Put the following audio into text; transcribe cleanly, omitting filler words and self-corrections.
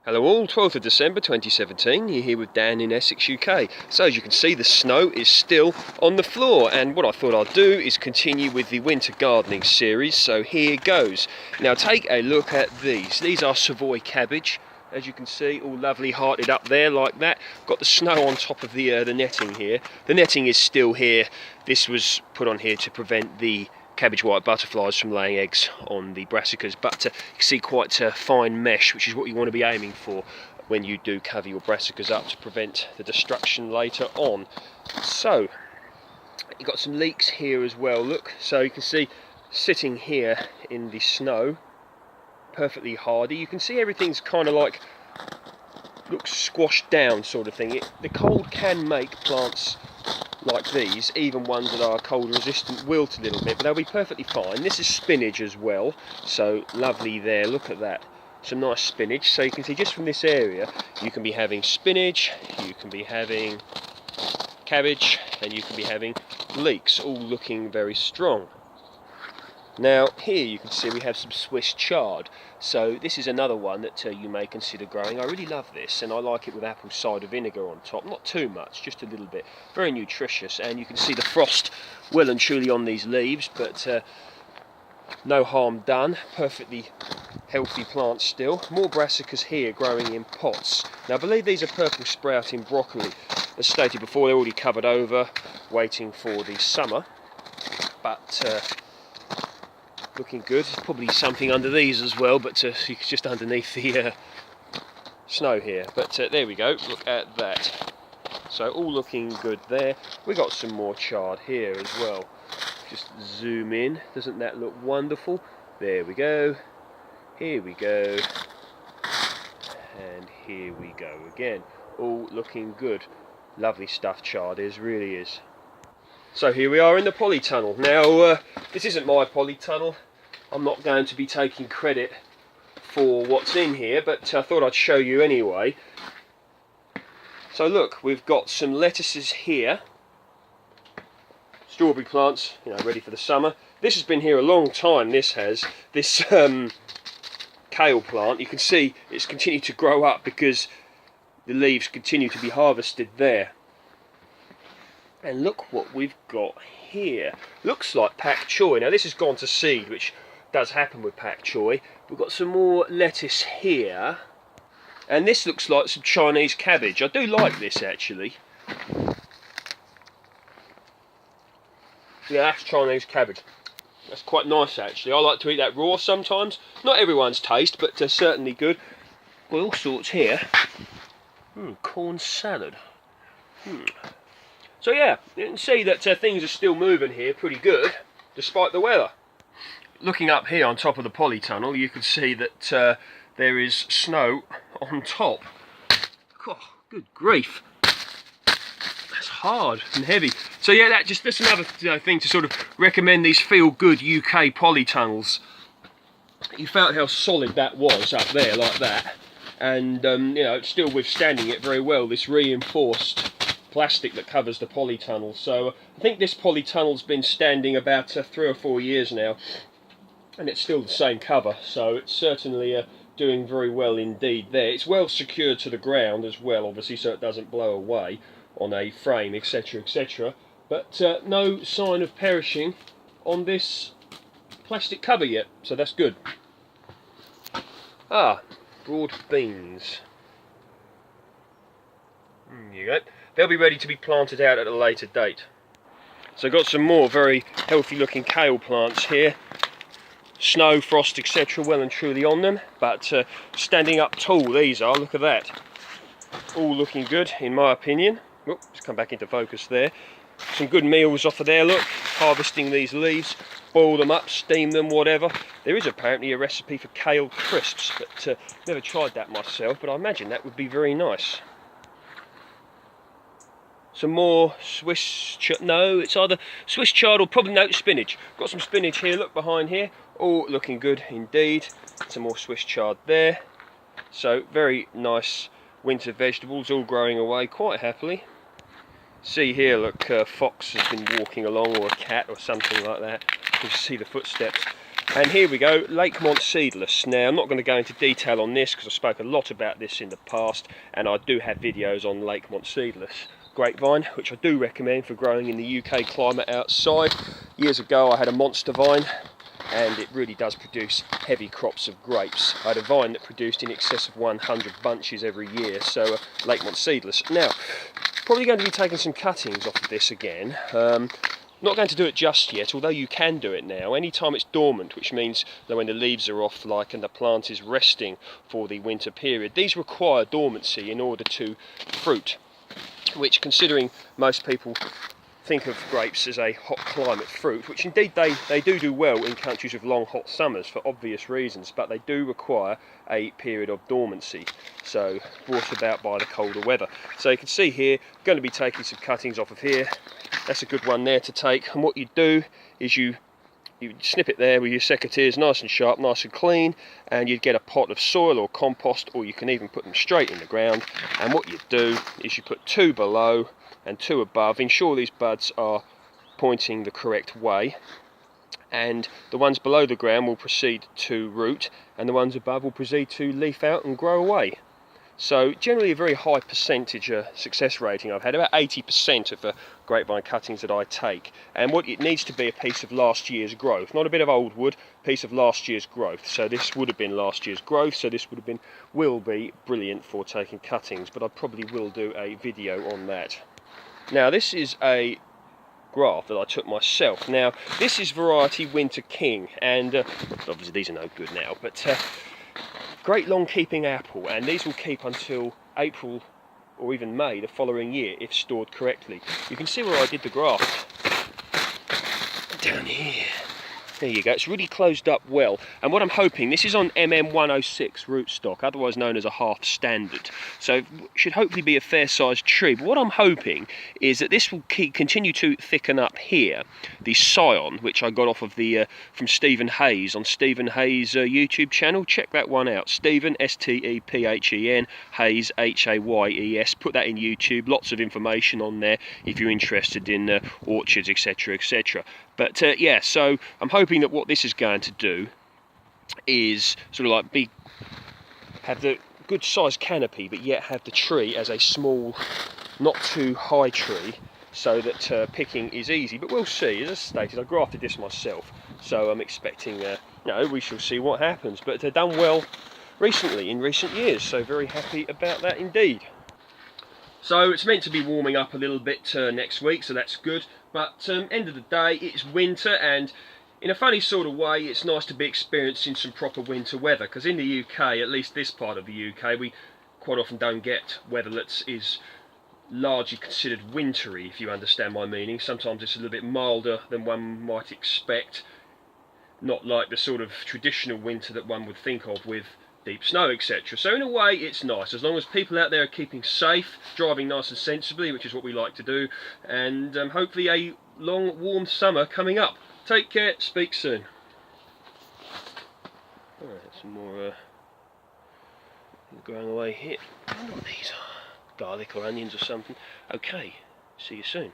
Hello all, 12th of December 2017, you're here with Dan in Essex, UK. So as you can see, the snow is still on the floor, and what I thought I'd do is continue with the winter gardening series, so here goes. Now take a look at these. These are Savoy cabbage, as you can see, all lovely hearted up there like that. Got the snow on top of the netting here. The netting is still here. This was put on here to prevent the cabbage white butterflies from laying eggs on the brassicas, but you can see quite a fine mesh, which is what you want to be aiming for when you do cover your brassicas up to prevent the destruction later on. So you've got some leeks here as well, look, so you can see sitting here in the snow, perfectly hardy. You can see everything's kind of like looks squashed down sort of thing. The cold can make plants like these, even ones that are cold resistant, wilt a little bit, but they'll be perfectly fine. This is spinach as well, so lovely there, look at that, some nice spinach. So you can see just from this area you can be having spinach, you can be having cabbage, and you can be having leeks, all looking very strong. Now here you can see we have some Swiss chard, so this is another one that you may consider growing. I really love this, and I like it with apple cider vinegar on top, not too much, just a little bit. Very nutritious, and you can see the frost well and truly on these leaves, but no harm done. Perfectly healthy plants still. More brassicas here growing in pots. Now I believe these are purple sprouting broccoli. As stated before, they're already covered over, waiting for the summer, but looking good. There's probably something under these as well, but just underneath the snow here. But there we go, look at that. So all looking good there. We got some more chard here as well. Just zoom in, doesn't that look wonderful? There we go, here we go, and here we go again. All looking good. Lovely stuff chard is, really is. So here we are in the polytunnel. Now this isn't my polytunnel. I'm not going to be taking credit for what's in here, but I thought I'd show you anyway. So look, we've got some lettuces here. Strawberry plants, you know, ready for the summer. This has been here a long time, this has. This kale plant, you can see it's continued to grow up because the leaves continue to be harvested there. And look what we've got here. Looks like pak choy. Now this has gone to seed, which does happen with pak choy. We've got some more lettuce here. And this looks like some Chinese cabbage. I do like this actually. Yeah, that's Chinese cabbage. That's quite nice actually. I like to eat that raw sometimes. Not everyone's taste, but certainly good. Well, all sorts here. Corn salad. So yeah, you can see that things are still moving here pretty good, despite the weather. Looking up here on top of the polytunnel, you can see that there is snow on top. Oh, good grief. That's hard and heavy. So yeah, that's another thing to sort of recommend these feel-good UK polytunnels. You felt how solid that was up there like that. And you know, it's still withstanding it very well, this reinforced plastic that covers the polytunnel. So I think this polytunnel's been standing about 3 or 4 years now, and it's still the same cover, so it's certainly doing very well indeed there. It's well secured to the ground as well, obviously, so it doesn't blow away on a frame, etc, etc, but no sign of perishing on this plastic cover yet, so that's good. Broad beans. There you go. They'll be ready to be planted out at a later date. So got some more very healthy looking kale plants here. Snow, frost, etc. well and truly on them, but standing up tall these are, look at that. All looking good in my opinion. Oh, just come back into focus there. Some good meals off of there, look. Harvesting these leaves, boil them up, steam them, whatever. There is apparently a recipe for kale crisps, but never tried that myself, but I imagine that would be very nice. Some more Swiss chard, no, it's either Swiss chard or probably no, spinach. Got some spinach here, look behind here, all looking good indeed. Some more Swiss chard there. So very nice winter vegetables, all growing away quite happily. See here, look, a fox has been walking along, or a cat or something like that. You can see the footsteps. And here we go, Lakemont Seedless. Now, I'm not going to go into detail on this because I spoke a lot about this in the past, and I do have videos on Lakemont Seedless grapevine, which I do recommend for growing in the UK climate outside. Years ago I had a monster vine, and it really does produce heavy crops of grapes. I had a vine that produced in excess of 100 bunches every year, so Lakemont Seedless. Now, probably going to be taking some cuttings off of this again. Not going to do it just yet, although you can do it now. Anytime it's dormant, which means that when the leaves are off, like, and the plant is resting for the winter period, these require dormancy in order to fruit, which, considering most people think of grapes as a hot climate fruit, which indeed they do well in countries with long hot summers for obvious reasons, but they do require a period of dormancy, so brought about by the colder weather. So you can see here, going to be taking some cuttings off of here. That's a good one there to take, and what you do is you snip it there with your secateurs, nice and sharp, nice and clean, and you'd get a pot of soil or compost, or you can even put them straight in the ground. And what you do is you put 2 below and 2 above. Ensure these buds are pointing the correct way, and the ones below the ground will proceed to root, and the ones above will proceed to leaf out and grow away. So generally a very high percentage success rating I've had, about 80% of the grapevine cuttings that I take. And what it needs to be a piece of last year's growth, not a bit of old wood, piece of last year's growth. So this would have been last year's growth, so this will be brilliant for taking cuttings, but I probably will do a video on that. Now this is a graft that I took myself. Now this is variety Winter King, and obviously these are no good now, but great long keeping apple, and these will keep until April or even May the following year if stored correctly. You can see where I did the graft down here. There you go, it's really closed up well, and what I'm hoping, this is on MM106 rootstock, otherwise known as a half standard, so it should hopefully be a fair sized tree. But what I'm hoping is that this will continue to thicken up here, the scion, which I got off of the from Stephen Hayes on Stephen Hayes' YouTube channel. Check that one out, Stephen, S-T-E-P-H-E-N, Hayes, H-A-Y-E-S. Put that in YouTube, lots of information on there if you're interested in orchards, etc, etc. But yeah, so I'm hoping that what this is going to do is sort of like have the good sized canopy, but yet have the tree as a small, not too high tree, so that picking is easy. But we'll see. As I stated, I grafted this myself, so I'm expecting, we shall see what happens. But they've done well recently, in recent years, so very happy about that indeed. So it's meant to be warming up a little bit next week, so that's good. But end of the day, it's winter, and in a funny sort of way, it's nice to be experiencing some proper winter weather, because in the UK, at least this part of the UK, we quite often don't get weather that is largely considered wintry, if you understand my meaning. Sometimes it's a little bit milder than one might expect, not like the sort of traditional winter that one would think of with deep snow, etc. So in a way it's nice, as long as people out there are keeping safe, driving nice and sensibly, which is what we like to do, and hopefully a long warm summer coming up. Take care, speak soon. Alright, some more growing away here. I wonder what these are, garlic or onions or something. Okay, see you soon.